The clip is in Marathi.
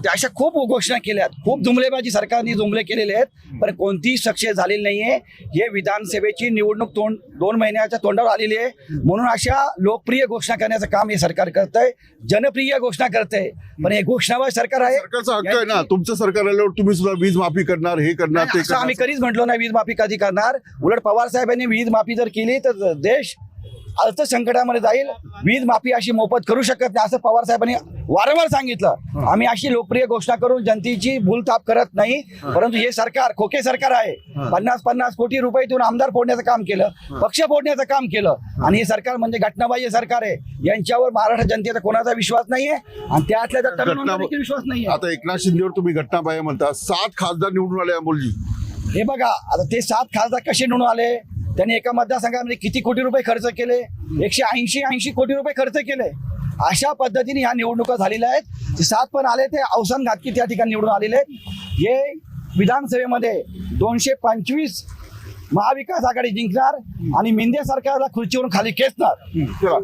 अशा खूप घोषणा केल्यात, खूप जुमलेबाजी सरकारने जुमले केलेले आहेत, पण कोणतीही सक्सेस झालेली नाहीये. हे विधानसभेची निवडणूक 2 महिन्याच्या तोंडावर आलेली आहे, म्हणून अशा लोकप्रिय घोषणा करण्याचं काम हे सरकार करतंय, जनप्रिय घोषणा करतंय. पण हे घोषणाबाज सरकार आहे. सरकारचा हक्क आहे ना, तुमचं सरकार आल्यावर तुम्ही सुद्धा वीज माफी करणार, हे करणार, ते असं आम्ही करणार. कधीच म्हटलो नाही वीज माफी कधी करणार. उलट पवार साहेबांनी वीज माफी जर केली तर देश अर्थसंकटामध्ये जाईल. वीज माफी अशी मोफत करू शकत नाही असं पवार साहेबांनी वारंवार सांगितलं. आम्ही अशी लोकप्रिय घोषणा करून जनतेची भूलथाप करत नाही, परंतु हे सरकार खोके सरकार आहे. 50-50 कोटी रुपये देऊन आमदार फोडण्याचं काम केलं, पक्ष फोडण्याचं काम केलं, आणि हे सरकार म्हणजे घटनाबाह्य सरकार आहे. यांच्यावर महाराष्ट्र जनतेचा कोणाचा विश्वास नाहीये, आणि त्यातल्या त्या तरुणांचा देखील विश्वास नाहीये. आता एकनाथ शिंदेवर तुम्ही घटनाबाह्य म्हणता. 7 खासदार निवडून आले अमोलजी. हे बघा, आता ते 7 खासदार कसे निवडून आले, त्यांनी एका मतदारसंघामध्ये किती कोटी रुपये खर्च केले? 180 कोटी रुपये खर्च केले. अशा पद्धतीने ह्या निवडणुका झालेल्या आहेत. 7 पण आले ते अवसान घातकी त्या ठिकाणी निवडून आलेले आहेत. हे विधानसभेमध्ये 225 महाविकास आघाडी जिंकणार आणि मिंदे सरकारला खुर्चीवरून खाली खेचणार.